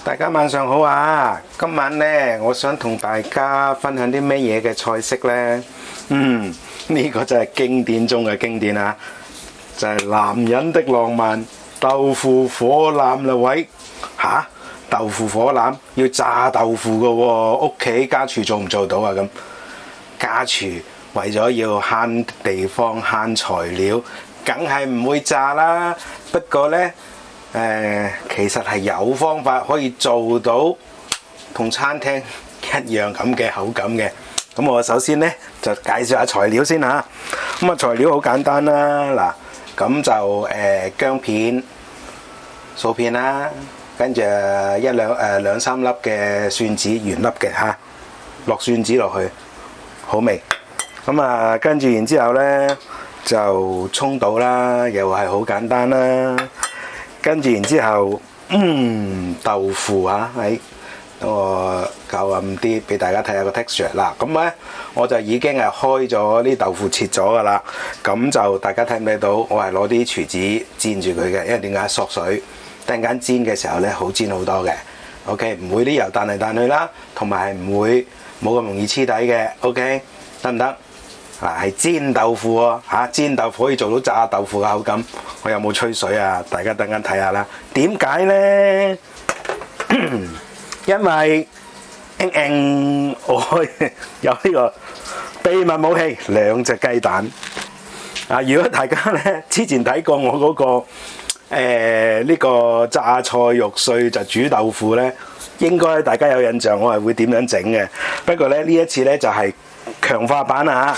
大家晚上好啊！今晚呢，我想同大家分享啲咩嘢嘅菜式呢？呢個就係經典中嘅經典啊！就係男人的浪漫豆腐火腩啦喂！豆腐火腩要炸豆腐㗎喎，屋企家廚做唔做到啊？咁家廚為咗要慳地方慳材料，梗係唔會炸啦。不過呢，其實係有方法可以做到同餐廳一樣咁嘅口感嘅。咁我首先呢，就介紹下材料先嚇。咁材料好簡單啦，嗱，咁就薑片、素片啦，跟住兩三粒嘅蒜子原粒嘅嚇，落蒜子落去，好味。咁跟住然之後呢，就葱倒啦，又係好簡單啦。跟住然之後，豆腐啊，等我較暗啲俾大家睇下個 texture 啦。咁咧我就已經係開咗啲豆腐切咗㗎啦。咁就大家睇唔睇到？我係攞啲廚子煎住佢嘅，因為點解索水？突然間煎嘅時候咧，好煎好多嘅。OK， 唔會啲油彈嚟彈去啦，同埋唔會冇咁容易黐底嘅。OK， 得唔得？係煎豆腐喎，煎豆腐可以做到炸豆腐嘅口感。我有冇吹水啊？大家等陣睇下啦。點解呢？因為我有呢個秘密武器，2隻雞蛋。如果大家呢之前睇過我嗰個呢個榨菜肉碎就煮豆腐呢，應該大家有印象，我係會點樣整嘅。不過呢一次呢就係強化版啊！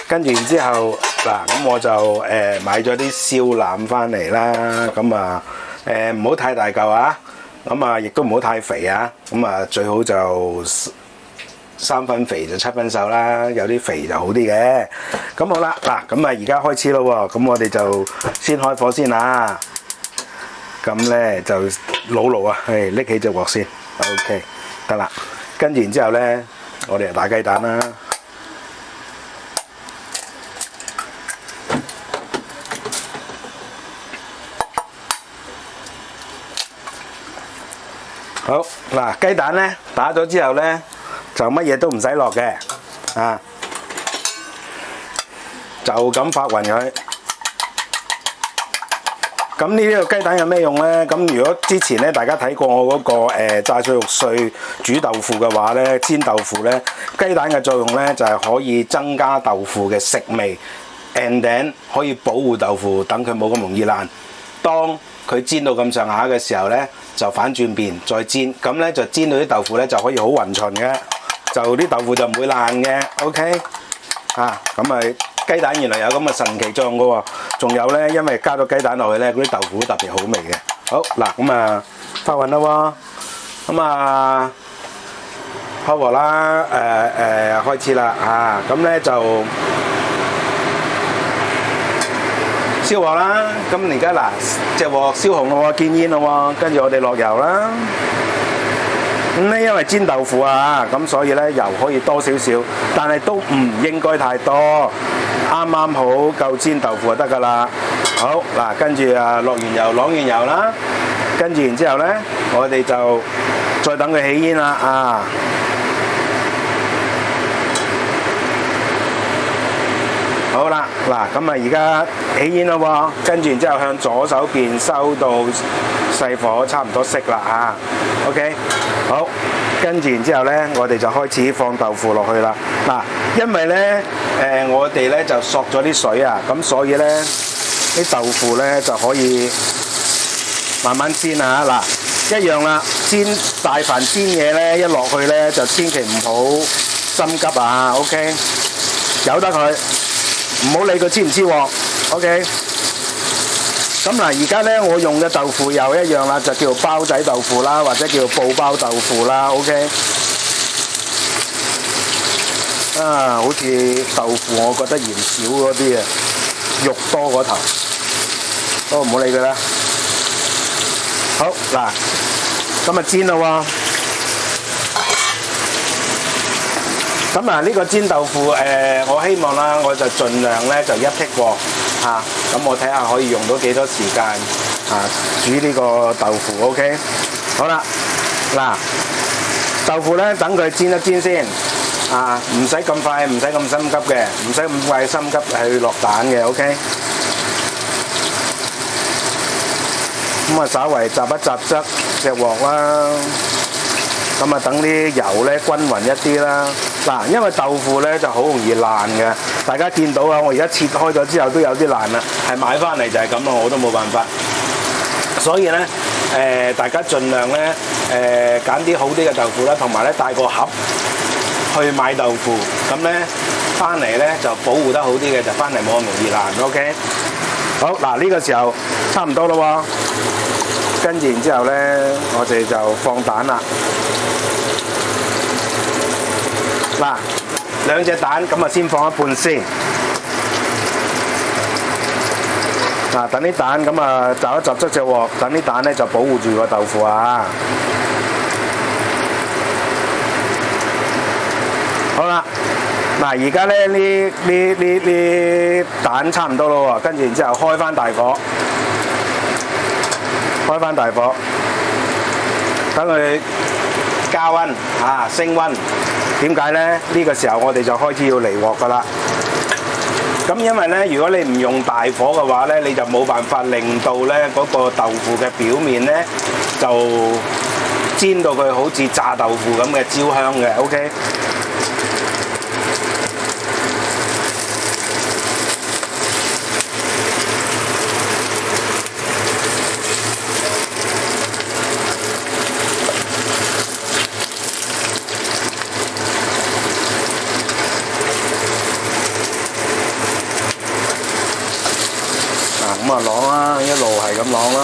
跟住然之後咁我就買咗啲燒腩翻嚟啦。咁唔好太大嚿啊！亦都唔好太肥啊！最好就3分肥就7分瘦啦，有啲肥就好啲嘅。咁好啦，而家開始咯喎！咁我哋就先開火先啊！咁咧就老啊，拎起隻鑊先 ，OK 得啦。跟住然之後咧，我哋就打雞蛋啦。好雞蛋咧打咗之後咧，就乜嘢都唔使落嘅，就咁發勻佢。咁呢個雞蛋有咩用咧？咁如果之前咧大家睇過我嗰個榨菜肉碎煮豆腐嘅話咧，煎豆腐咧，雞蛋嘅作用咧就係可以增加豆腐嘅食味 ，and then 可以保護豆腐，等佢冇咁容易爛。當佢煎到咁上下嘅時候咧，就反轉邊再煎，咁咧就煎到啲豆腐咧就可以好勻循嘅，就啲豆腐就唔會爛嘅。OK，雞蛋原來有咁嘅神奇作用嘅喎，仲有咧，因為加咗雞蛋落去咧，嗰啲豆腐特別好味嘅。好發勻啦喎，開鑊啦，開始啦咁咧就燒鑊啦。咁而家隻鑊燒紅咯喎，見煙咯喎，跟住我哋落油啦。咁咧因為煎豆腐咁所以咧油可以多少少，但係都唔應該太多，啱啱好夠煎豆腐就得㗎啦。好跟住落完油啷完油啦，跟住然之後咧，我哋就再等佢起煙啦好啦，而家起煙咯喎，跟住然之後向左手邊收到細火，差唔多熄啦OK， 好，跟住然之後咧，我哋就開始放豆腐落去啦。因為咧我哋咧就索咗啲水咁所以咧啲豆腐咧就可以慢慢煎一樣啦。大凡煎嘢咧，一落去咧就千祈唔好心急OK， 由得佢。唔好理佢黐唔黐鑊 ，OK。咁而家咧我用嘅豆腐又一樣啦，就叫包仔豆腐啦，或者叫布包豆腐啦 ，OK。好似豆腐，我覺得嫌少嗰啲肉多嗰頭，都唔好理佢啦。好咁煎啦喎。咁呢個煎豆腐我希望啦，我就盡量咧就一剔過咁我睇下可以用到幾多時間煮呢個豆腐 OK。好啦，嗱，豆腐咧等佢煎一煎先，唔使咁快，唔使咁心急嘅，唔使咁快心急去落蛋嘅 ，OK。咁啊，稍為雜一雜質隻鑊啦，咁啊等啲油咧均勻一啲啦。嗱，因為豆腐咧就好容易爛嘅，大家見到啊，我而家切開咗之後都有啲爛啦，係買翻嚟就係咁咯，我都冇辦法。所以咧，大家盡量咧，揀啲好啲嘅豆腐啦，同埋咧帶個盒去買豆腐，咁咧翻嚟咧就保護得好啲嘅，就翻嚟冇咁容易爛。OK。好，嗱呢個時候差唔多咯喎，跟住然之後咧，我哋就放蛋啦。嗱，兩隻蛋咁啊，先放一半先。嗱，等啲蛋咁啊，就一集出隻鑊，等啲蛋咧就保護住個豆腐啊。好啦，嗱而家咧呢蛋差唔多咯喎，跟住然之後開翻大火，等佢加溫升溫。點解咧？呢個時候我哋就開始要離鑊噶啦。咁因為咧，如果你唔用大火嘅話咧，你就冇辦法令到咧嗰個豆腐嘅表面咧就煎到佢好似炸豆腐咁嘅焦香嘅。OK。咁啊啷啦，一路係咁啷啦。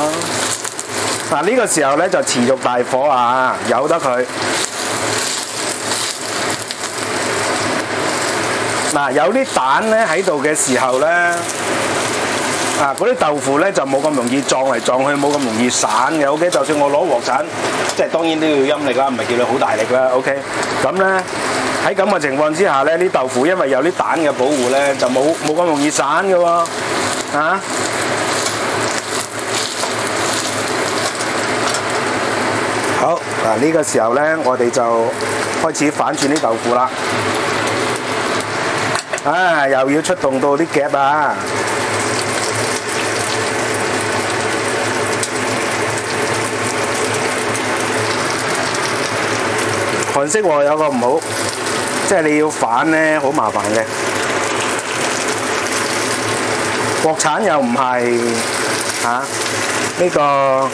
嗱呢個時候咧就持續大火啊，由得佢。嗱有啲蛋咧喺度嘅時候咧，嗰啲豆腐咧就冇咁容易撞嚟撞去，冇咁容易散嘅。OK， 就算我攞鑊鏟，即係當然都要陰力啦，唔係叫你好大力啦。OK， 咁咧喺咁嘅情況之下咧，啲豆腐因為有啲蛋嘅保護咧，就冇咁容易散嘅喎。好，嗱呢個時候咧，我哋就開始反轉啲豆腐啦。又要出動到啲夾啊！韓式鑊有個唔好，即係你要反咧，好麻煩嘅。國產又唔係呢個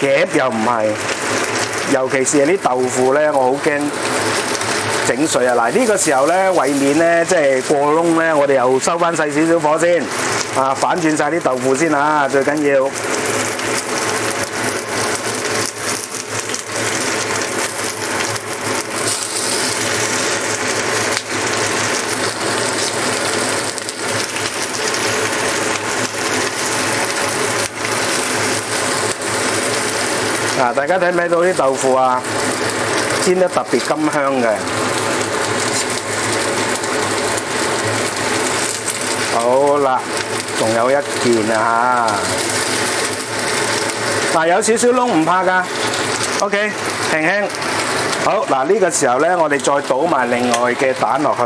夾又唔係，尤其是係啲豆腐咧，我好驚整碎啊！嗱呢個時候咧，為免咧即係過燶咧，我哋又收翻細少少火先，反轉晒啲豆腐先啊！最緊要。大家睇唔睇到啲豆腐啊？煎得特別甘香嘅。好啦，仲有一件啊嚇！有少少燶唔怕㗎。OK， 輕輕。好嗱，呢個時候咧，我哋再倒埋另外嘅蛋落去。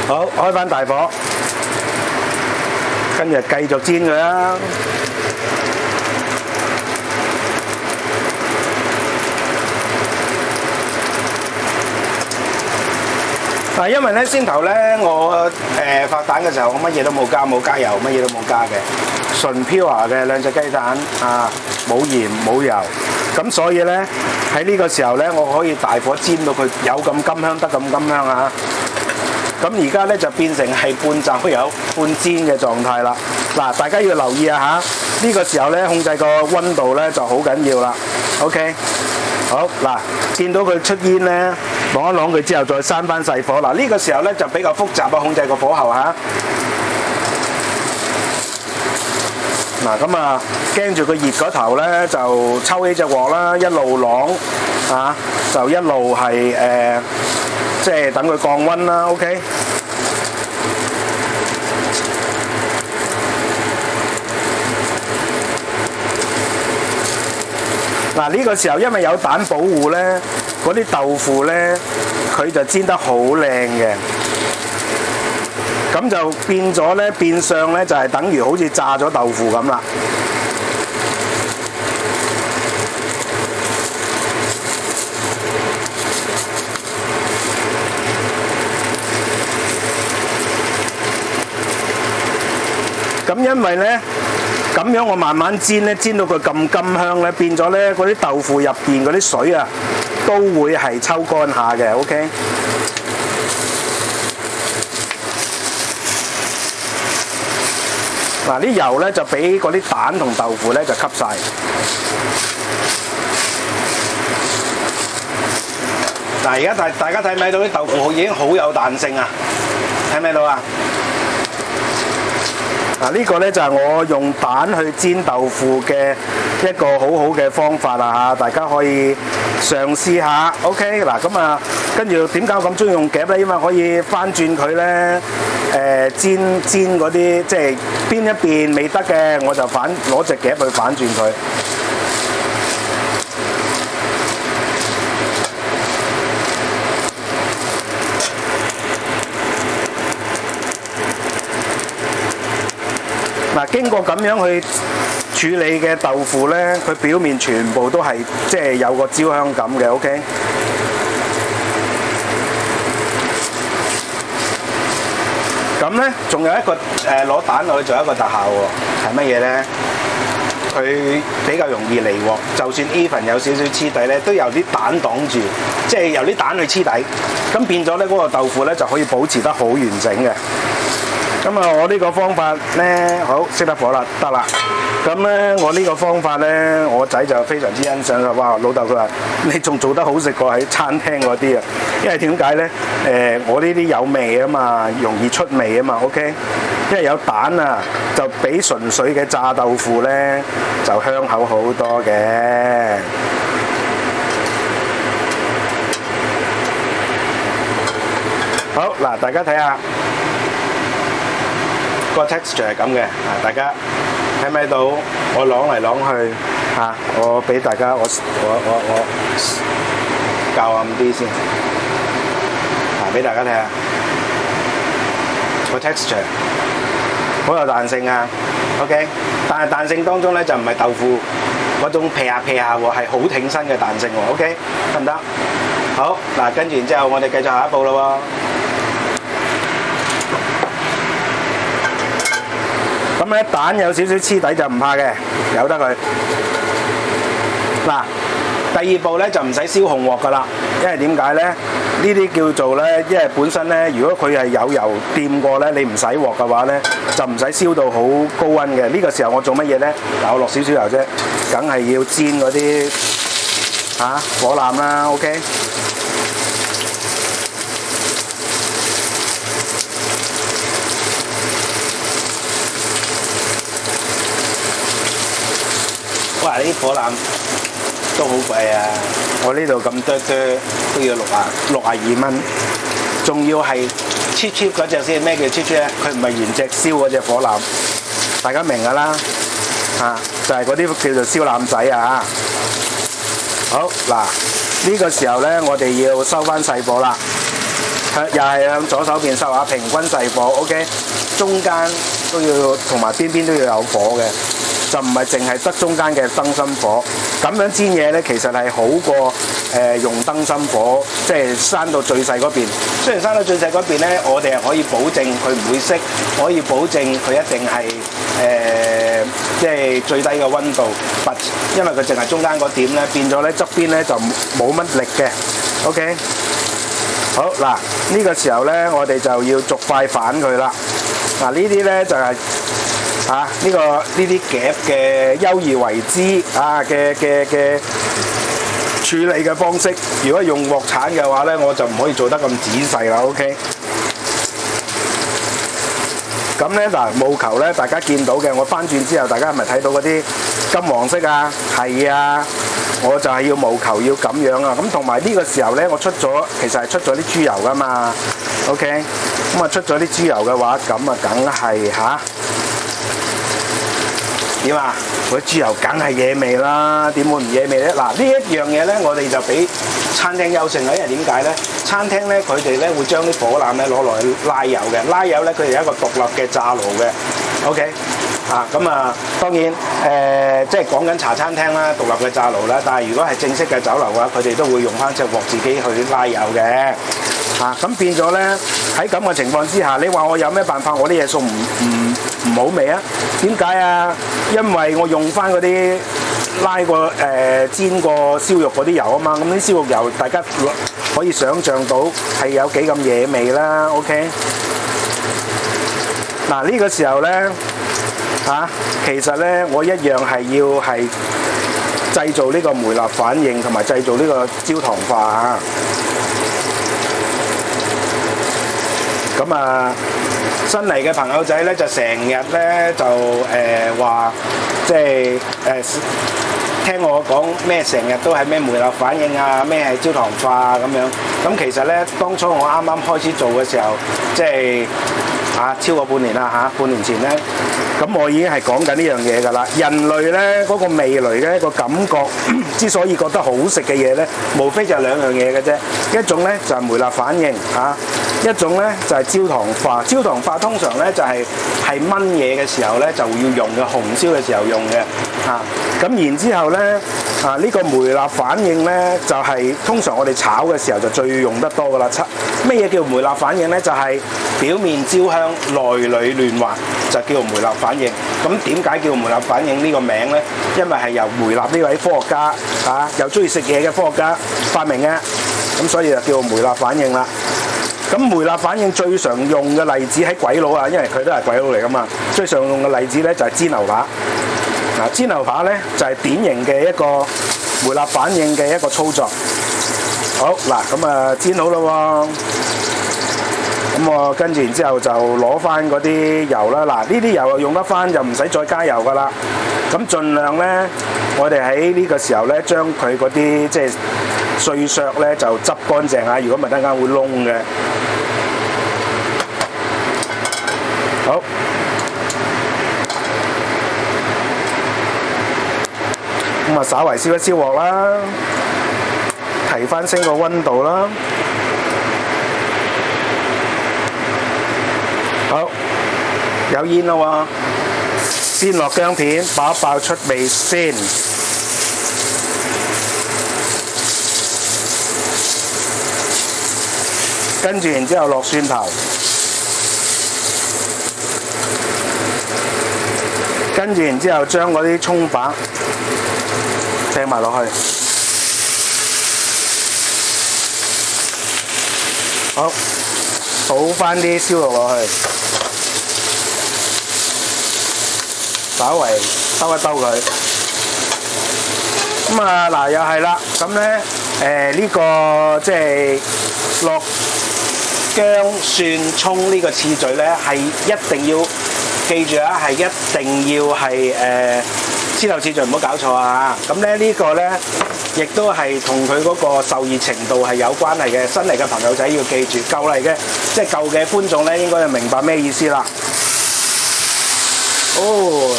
好，開翻大火，跟住繼續煎佢啦。因為咧先頭咧，我發蛋嘅時候，我乜嘢都冇加，冇加油，乜嘢都冇加嘅，純 pure 嘅兩隻雞蛋冇鹽冇油，咁所以咧喺呢個時候咧，我可以大火煎到佢有咁甘香，得咁甘香啊！咁而家咧就變成係半炸油半煎嘅狀態啦。嗱，大家要留意啊嚇！呢個時候咧控制個溫度咧就好緊要啦。OK， 好嗱，見到佢出煙咧，啷一啷佢之後再閂翻細火。嗱，呢個時候咧就比較複雜啊，控制個火候嚇。嗱，咁驚住佢熱嗰頭咧，就抽起隻鑊啦，一路啷啊，就一路係即係等佢降溫啦。OK。嗱，呢個時候因為有蛋保護咧，嗰啲豆腐咧佢就煎得好靚嘅，咁就變咗咧變相咧就係等於好似炸咗豆腐咁啦。咁因為咧。咁樣我慢慢煎咧，煎到佢咁甘香咧，變咗咧嗰啲豆腐入邊嗰啲水啊，都會係抽乾下嘅。OK。嗱，啲油咧就俾嗰啲蛋同豆腐咧就吸晒。嗱，而家大家睇唔睇到啲豆腐已經好有彈性啊？睇唔睇到啊？嗱，呢個咧就係我用蛋去煎豆腐嘅一個好好嘅方法啦嚇，大家可以嘗試下。OK， 嗱咁啊，跟住點解我咁中意用夾咧？因為可以翻轉佢咧，煎嗰啲即係邊一邊未得嘅，我就攞隻夾去反轉佢。嗱，經過咁樣去處理嘅豆腐咧，佢表面全部都係即係有個焦香感嘅。OK。咁咧，仲有一個攞蛋落去做一個特效喎，係乜嘢咧？佢比較容易離鑊，就算 even 有少少黐底咧，都有啲蛋擋住，即係由啲蛋去黐底，咁變咗咧嗰個豆腐咧就可以保持得好完整嘅。咁啊，我呢個方法咧，好熄得火啦，得啦。咁咧，我呢個方法咧，我仔就非常之欣賞啦。哇，老豆佢話你仲做得好食過喺餐廳嗰啲啊！因為點解咧？我呢啲有味啊嘛，容易出味啊嘛。OK， 因為有蛋啊，就比純粹嘅炸豆腐咧就香口好多嘅。好嗱，大家睇下。個 texture 係咁嘅，大家睇唔睇到？我啷嚟啷去嚇，我俾大家我校暗啲先，俾大家睇下個 texture 好有彈性啊。OK， 但係彈性當中咧就唔係豆腐嗰種劈下劈下喎，係好挺身嘅彈性喎。OK， 得唔得？好嗱，跟住然之後我哋繼續下一步咯喎。咁咧蛋有少少黐底就唔怕嘅，由得佢。嗱，第二步咧就唔使燒紅鑊噶啦，因為點解咧？呢啲叫做咧，因為本身咧，如果佢係有油掂過咧，你唔使鑊嘅話咧，就唔使燒到好高溫嘅。呢個時候我做乜嘢咧？嗱，我落少少油啫，梗係要煎嗰啲火腩啦。OK。哇！呢啲火腩都好貴啊！我呢度咁多都要62蚊，仲要係 cheap 嗰隻先。咩叫 cheap 咧？佢唔係原隻燒嗰隻火腩，大家明㗎啦就係嗰啲叫做燒腩仔啊！好嗱，呢個時候咧，我哋要收翻細火啦，又係向左手邊收下，平均細火。OK， 中間都要同埋邊邊都要有火嘅。就唔係淨係得中間嘅燈芯火，咁樣煎嘢咧，其實係好過用燈芯火，即係閂到最細嗰邊。雖然閂到最細嗰邊咧，我哋係可以保證佢唔會熄，可以保證佢一定係即係最低嘅溫度。but 因為佢淨係中間嗰點咧，變咗咧側邊咧就冇乜力嘅。OK， 好嗱，呢個時候咧，我哋就要逐塊反佢啦。嗱，呢啲咧就係。呢啲夾嘅優而為之嘅處理嘅方式。如果用鑊鏟嘅話咧，我就唔可以做得咁仔細啦。OK。咁咧嗱，務求咧，大家見到嘅，我翻轉之後，大家係咪睇到嗰啲金黃色啊？係啊。我就係要務求要咁樣啊。咁同埋呢個時候咧，我其實係出咗啲豬油噶嘛。OK， 咁啊出咗啲豬油嘅話，咁啊梗係點啊？嗰啲豬油梗係惹味啦，點會唔惹味咧？嗱，呢一樣嘢咧，我哋就俾餐廳優勝啦，因為點解咧？餐廳咧，佢哋咧會將啲火腩咧攞落去拉油嘅，拉油咧佢哋有一個獨立嘅炸爐嘅。OK， 咁啊，當然即係講緊茶餐廳啦，獨立嘅炸爐啦。但係如果係正式嘅酒樓嘅話，佢哋都會用翻隻鑊自己去拉油嘅。咁變咗咧，喺咁嘅情況之下，你話我有咩辦法？我啲嘢餸唔好味啊？點解啊？因為我用翻嗰啲拉過煎過燒肉嗰啲油啊嘛，咁啲燒肉油大家可以想像到係有幾咁惹味啦。OK， 嗱呢個時候咧其實咧我一樣係要係製造呢個梅納反應同埋製造呢個焦糖化啊。咁啊，新嚟嘅朋友仔咧就成日咧就話，即係聽我講咩成日都係咩梅納反應啊，咩係焦糖化啊咁樣。咁其實咧，當初我啱啱開始做嘅時候，即係超過半年啦半年前咧，咁我已經係講緊呢樣嘢㗎啦。人類咧嗰個味蕾嘅一個感覺，之所以覺得好食嘅嘢咧，無非就係兩樣嘢嘅啫。一種咧就係梅納反應一種咧就係焦糖化。焦糖化通常咧就係燜嘢嘅時候咧就要用嘅，紅燒嘅時候用嘅咁然之後咧呢個梅納反應咧就係通常我哋炒嘅時候就最用得多㗎啦。咩嘢叫梅納反應咧？就係表面焦香，內裏嫩滑，就叫梅納反應。咁點解叫梅納反應呢個名咧？因為係由梅納呢位科學家又中意食嘢嘅科學家發明嘅，咁所以就叫梅納反應啦。咁梅納反應最常用嘅例子喺鬼佬因為佢都係鬼佬嚟噶嘛。最常用嘅例子咧就係煎牛扒。煎牛扒咧就係典型嘅一個梅納反應嘅一個操作。好咁煎好啦喎。咁我跟住然之後就攞翻嗰啲油啦。呢啲油用得翻就唔使再加油噶啦。咁盡量咧，我哋喺呢個時候咧，將佢嗰啲即係碎削咧就執乾淨啊！如果唔係等間會燶嘅。好，咁稍為燒一燒鑊啦，提翻升個溫度啦。好，有煙啦喎，先落薑片，爆一爆出味先。跟住然之後落蒜頭，跟住然之後將嗰啲葱白掟埋落去。好，倒翻啲燒肉落去，稍微兜一兜佢。咁又係啦，咁咧呢個即係落薑、蒜、葱呢個次序咧係一定要記住係一定要係先後次序唔好搞錯啊！咁咧呢個咧亦都係同佢嗰個受熱程度係有關係嘅。新嚟嘅朋友仔要記住，舊嚟嘅即係舊嘅觀眾咧應該就明白咩意思啦。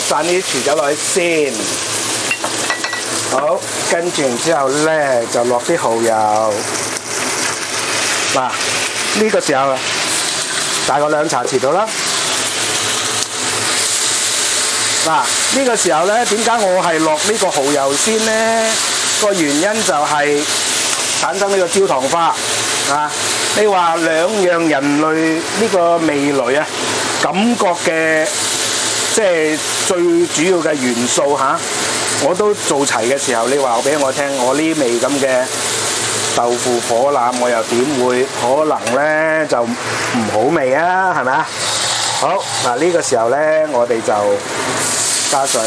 灒啲薯仔落去先。好，跟住然之後咧就落啲蠔油。呢個時候大概2茶匙到啦。呢個時候咧，點解我係落呢個蠔油先呢？個原因就係產生呢個焦糖化你話兩樣人類呢個味蕾感覺嘅即係最主要嘅元素我都做齊嘅時候，你話俾我聽，我呢味咁嘅豆腐火腩，我又點會可能咧就唔好味啊？係咪啊？好呢個時候咧，我哋就加水，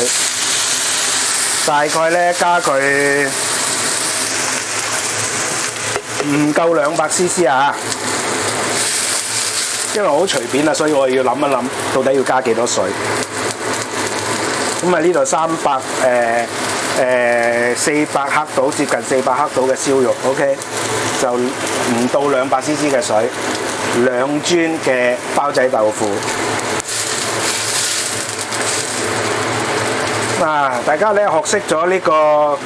大概咧加佢唔夠200cc 因為我好隨便所以我要諗一諗到底要加幾多水。咁呢度400克到，接近400克到嘅燒肉 ，OK， 就唔到200 CC 嘅水，2磚嘅包仔豆腐。大家咧學識咗呢個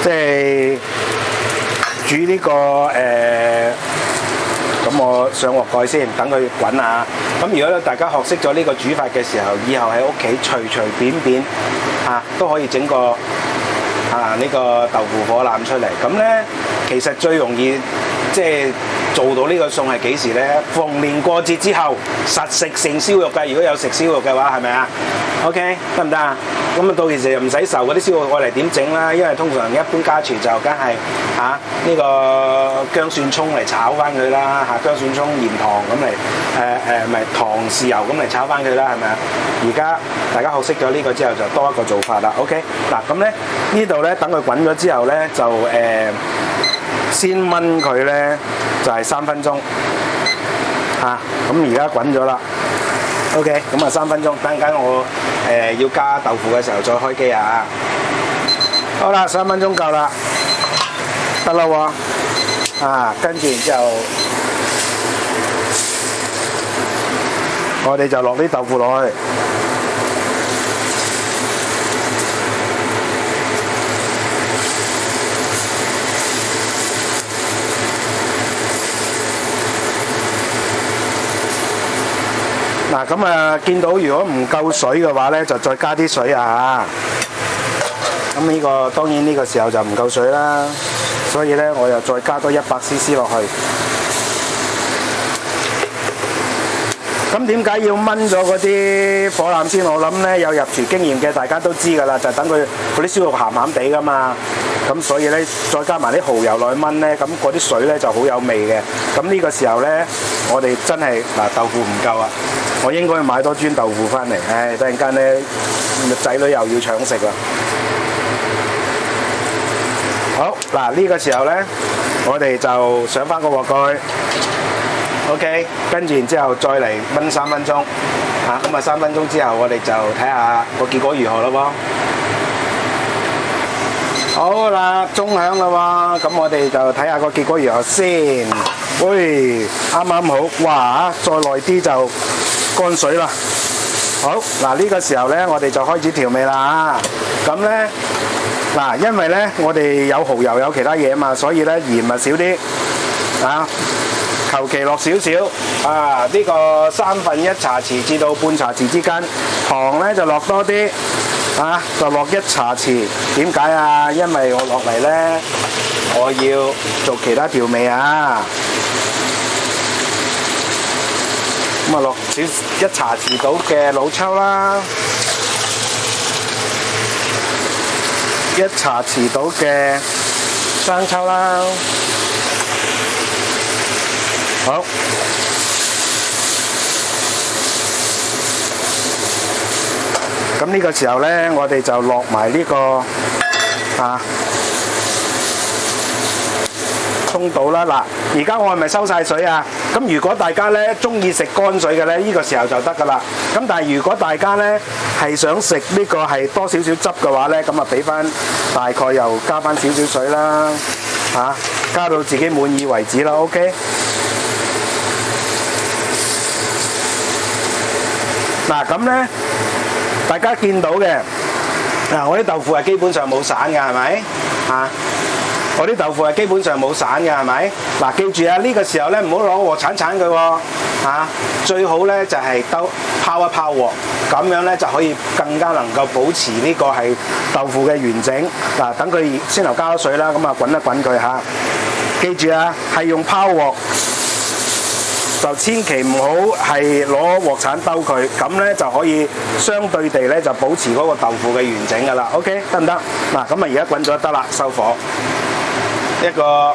即係煮呢個咁我上鑊蓋先，等佢滾下。咁如果大家學識咗呢個煮法嘅時候，以後喺屋企隨隨便便都可以整個呢個豆腐火腩出嚟。咁咧其實最容易即係做到呢個餸係幾時咧？逢年過節之後，實食成燒肉嘅。如果有食燒肉嘅話，係咪啊？OK， 得唔得啊？咁到時就唔使愁嗰啲燒肉愛嚟點整啦，因為通常一般家廚就梗係呢個薑蒜葱嚟炒翻佢啦，薑蒜葱鹽糖咁嚟咪糖豉油咁嚟炒翻佢啦，係咪啊？而家大家學識咗呢個之後，就多一個做法啦。OK， 嗱咁咧呢度咧等佢滾咗之後咧就先燜佢咧就係3分鐘咁而家滾咗啦。OK， 咁3分鐘，等陣間我要加豆腐嘅時候再開機啊！好啦，3分鐘夠啦，得啦喎！跟住然之後，我哋就落啲豆腐落去。咁見到如果唔夠水嘅話咧，就再加啲水啊！咁呢個當然呢個時候就唔夠水啦，所以咧我又再加多100 CC 落去。咁點解要燜咗嗰啲火腩先？我諗咧有入廚經驗嘅大家都知㗎啦，就等佢嗰啲燒肉鹹鹹地㗎嘛。咁所以咧再加埋啲蠔油落去燜咧，咁嗰啲水咧就好有味嘅。咁呢個時候咧，我哋真係豆腐唔夠啊！我應該買多磚豆腐翻嚟，突然間咧仔女又要搶食啦。好，呢個時候咧，我哋就上翻個鑊蓋 ，OK， 跟住然之後再嚟燜3分鐘，咁3分鐘之後我哋就睇下個結果如何咯喎。好啦，鐘響啦喎，咁我哋就睇下個結果如何先。喂，啱啱好，哇！再耐啲就乾水啦。好，呢個時候呢，我哋就開始調味啦。咁呢，因為呢，我哋有蠔油有其他嘢嘛，所以呢鹽咪少啲，求其落少少。呢個1/3茶匙至到半茶匙之間，糖呢就落多啲。就落1茶匙，點解啊？因為我落嚟呢，我要做其他調味啊。咁落1茶匙到嘅老抽啦，1茶匙到嘅生抽啦。好。咁呢個時候呢，我哋就落埋呢個葱到啦。而家我係咪收晒水啊？咁如果大家呢中意食乾水嘅呢，呢個時候就得噶啦。咁但係如果大家呢係想食呢個係多少少汁嘅話呢，咁俾翻大概又加翻少少水啦，加到自己滿意為止啦。OK。咁呢。大家見到嘅我啲豆腐係基本上冇散嘅，係咪？我啲豆腐係基本上冇散嘅，係咪？記住呢個時候呢，唔好攞鑊鏟佢喎，最好呢就係拋一拋鑊，咁樣呢就可以更加能夠保持呢個係豆腐嘅完整。等佢先頭加咗水啦，咁滾一滾佢嚇。記住係用拋鑊。就千祈唔好係攞鑊鏟兜佢，咁呢就可以相對地呢就保持嗰個豆腐嘅完整㗎啦。OK， 得唔得？咁而家滾咗得啦，收火。一個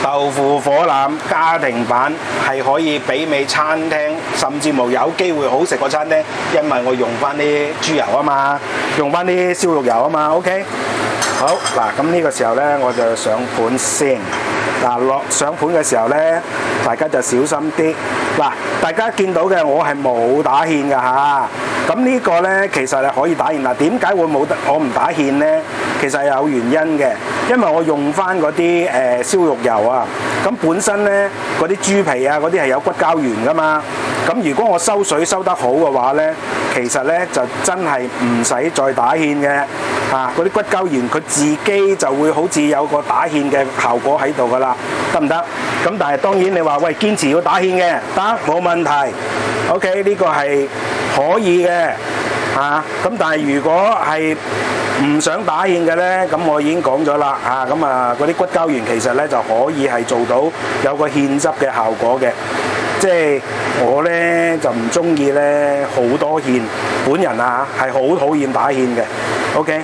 豆腐火腩家庭版係可以媲美餐廳，甚至乎有機會好食過餐廳，因為我用翻啲豬油啊嘛，用翻啲燒肉油啊嘛。OK， 好咁呢個時候呢，我就上盤先。嗱，落上盤嘅時候咧，大家就小心啲。嗱，大家見到嘅我係冇打芡㗎嚇。咁呢個咧其實係可以打芡。嗱，點解會我唔打芡咧？其實係有原因嘅，因為我用翻嗰啲燒肉油啊。咁本身咧嗰啲豬皮啊嗰啲係有骨膠原㗎嘛。咁如果我收水收得好嘅話咧，其實咧就真係唔使再打芡嘅。嗰啲骨膠原佢自己就會好似有個打芡嘅效果喺度㗎啦，得唔得？咁但係當然你話喂堅持要打芡嘅，得冇問題。OK 呢個係可以嘅咁但係如果係唔想打芡嘅咧，咁我已經講咗啦咁啊嗰啲骨膠原其實咧就可以係做到有個芡汁嘅效果嘅。即係我咧就唔中意咧好多芡，本人係好討厭打芡嘅。OK，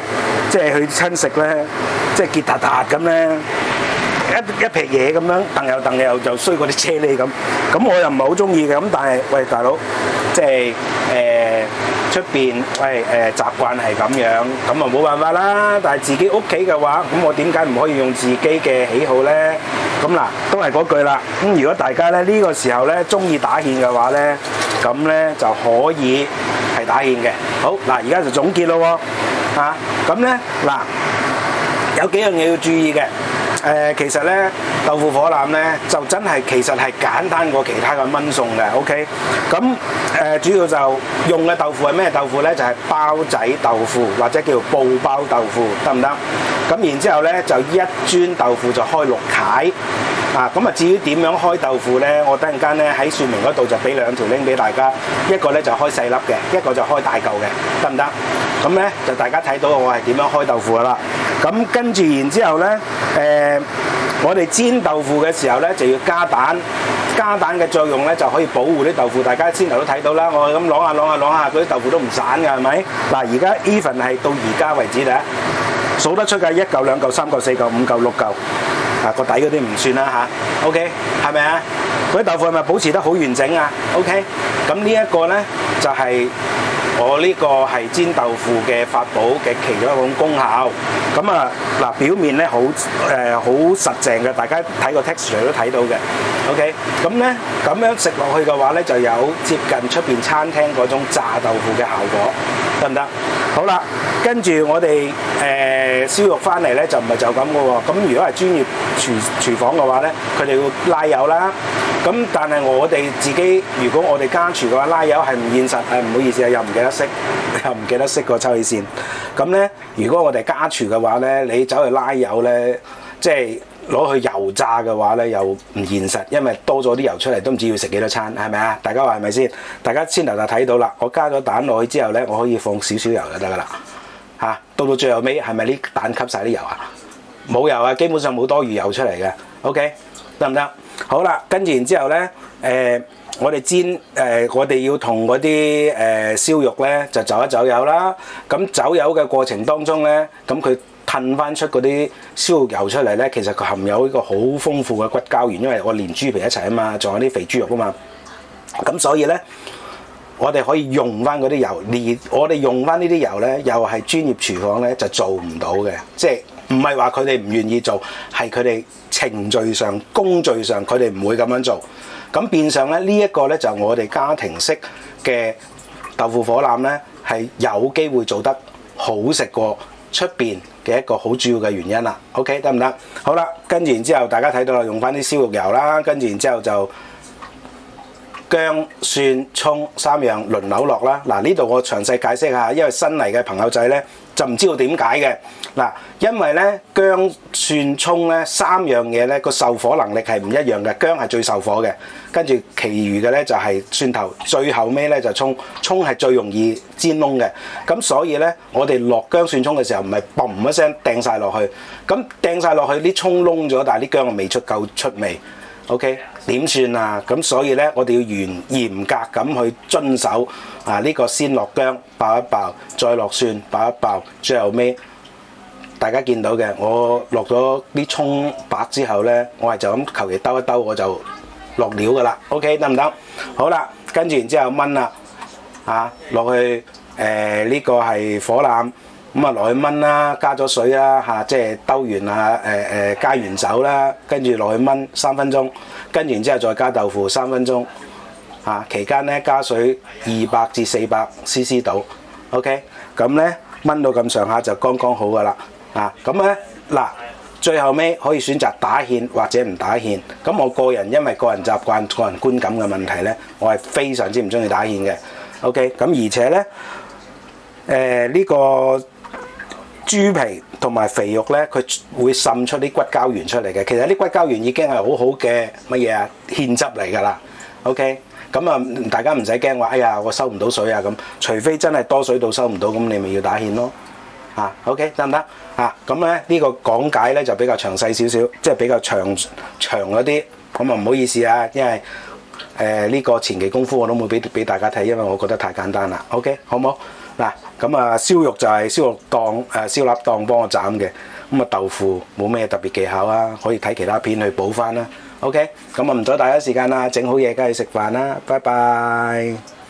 即係去親食咧，即係結撻撻咁咧，一撇嘢咁樣，掟又就衰過啲車厘咁。咁我又唔係好中意嘅。咁但係喂大佬，即係出邊習慣係咁樣，咁啊冇辦法啦。但係自己屋企嘅話，咁我點解唔可以用自己嘅喜好咧？咁嗱，都係嗰句啦。咁如果大家咧呢個時候咧中意打芡嘅話咧，咁咧就可以係打芡嘅。好嗱，而家就總結咯喎。咁咧嗱，有幾樣嘢要注意嘅。其實咧豆腐火腩咧就真係其實係簡單過其他嘅炆餸嘅。OK， 咁主要就用嘅豆腐係咩豆腐咧？就係包仔豆腐或者叫做布包豆腐，得唔得？咁然之後咧就一磚豆腐就開6楷。咁啊至於點樣開豆腐咧，我等陣間咧喺說明嗰度就俾2條 link 俾大家，一個咧就開細粒嘅，一個就開大嚿嘅，得唔得？咁咧就大家睇到我係點樣開豆腐噶啦。咁跟住然之後咧，我哋煎豆腐嘅時候咧就要加蛋，加蛋嘅作用咧就可以保護啲豆腐。大家先頭都睇到啦，我咁啷下，嗰啲豆腐都唔散㗎，係咪？嗱，而家 even 係到而家為止咧，數得出嘅1嚿、2嚿、3嚿、4嚿、5嚿、6嚿，個底嗰啲唔算啦嚇。OK， 係咪啊？嗰啲豆腐係咪保持得好完整啊 ？OK， 咁呢一個咧就係我呢個係煎豆腐嘅法寶嘅其中一種功效。咁嗱，表面咧好實淨嘅，大家睇個 texture 都睇到嘅。OK， 咁咧咁樣食落去嘅話咧，就有接近出邊餐廳嗰種炸豆腐嘅效果，得唔得？好啦，跟住我哋燒肉翻嚟咧就唔係就咁嘅喎。咁如果係專業廚房嘅話咧，佢哋會拉油啦。咁但係我哋自己，如果我哋家廚嘅話，拉油係唔現實，唔好意思啊，又唔記得熄個抽氣扇。咁咧，如果我哋家廚嘅話咧，你走去拉油咧，即係攞去油炸嘅話咧，又唔現實，因為多咗啲油出嚟，都唔知要食幾多餐，係咪啊？大家話係咪先？大家先頭就睇到啦，我加咗蛋落去之後咧，我可以放少少油就得噶啦。到最後尾係咪啲蛋吸晒啲油啊？冇油啊，基本上冇多餘油出嚟嘅。OK， 得唔得？好啦，跟住然之後咧，我哋煎我哋要同嗰啲燒肉咧就走一走油啦。咁走油嘅過程當中咧，咁佢褪翻出嗰啲燒肉油出嚟咧，其實佢含有一個好豐富嘅骨膠原，因為我連豬皮一齊啊嘛，仲有啲肥豬肉啊嘛。咁所以咧，我哋可以用翻嗰啲油，而我哋用翻呢啲油咧，又係專業廚房咧就做唔到嘅，即係唔係話佢哋唔願意做，係佢哋程序上、工序上佢哋唔會咁樣做。咁變相咧呢一個咧就我哋家庭式嘅豆腐火腩咧係有機會做得好食過出邊嘅一個好主要嘅原因啦。OK， 得唔得？好啦，跟住然之後大家睇到啦，用翻啲燒肉油啦，跟住然之後就薑、蒜、葱3樣輪流落啦。嗱，呢度我詳細解釋下，因為新嚟嘅朋友仔咧就唔知道點解嘅。嗱，因為咧薑、蒜、葱咧3樣嘢咧個受火能力係唔一樣嘅，薑係最受火嘅，跟住其餘嘅咧就係蒜頭，最後尾咧就葱，葱係最容易煎燶嘅。咁所以咧，我哋落薑、蒜、葱嘅時候唔係嘣一聲掟晒落去，咁掟晒落去啲葱燶咗，但係啲薑未夠出味。OK， 點算啊？咁所以咧，我哋要嚴格咁去遵守呢個先落薑爆一爆，再落蒜爆一爆，最後尾大家見到嘅，我落咗啲葱白之後咧，我係就咁求其兜一兜我就落料噶啦。OK， 得唔得？好啦，跟住然之後燜啦，落去呢個係火腩，咁啊落去燜啦，加咗水啦嚇，即係兜完加完酒啦，跟住落去燜3分鐘，跟完之後再加豆腐3分鐘嚇，期間咧加水200至400 CC 度 ，OK， 咁咧燜到咁上下就剛剛好噶啦啊，咁咧嗱。最後尾可以選擇打芡或者唔打芡。咁我個人因為個人習慣、個人觀感嘅問題咧，我係非常之唔中意打芡嘅。OK， 咁而且咧，呢個豬皮同埋肥肉咧，佢會滲出啲骨膠原出嚟嘅。其實啲骨膠原已經係好好嘅乜嘢啊芡汁嚟㗎啦。OK， 咁啊大家唔使驚話，哎呀我收唔到水啊咁。除非真係多水到收唔到，咁你咪要打芡咯。OK 得唔得？咁咧呢個講解咧就比較詳細少少，即係比較長嗰啲，咁啊唔好意思啊，因為呢個前期功夫我都冇俾大家睇，因為我覺得太簡單啦。OK 好唔好？嗱咁啊燒肉就係燒肉檔燒臘檔幫我斬嘅，咁啊豆腐冇咩特別技巧啊，可以睇其他片去補翻啦。OK 咁啊唔阻大家時間啦，整好嘢梗係食飯啦，拜拜。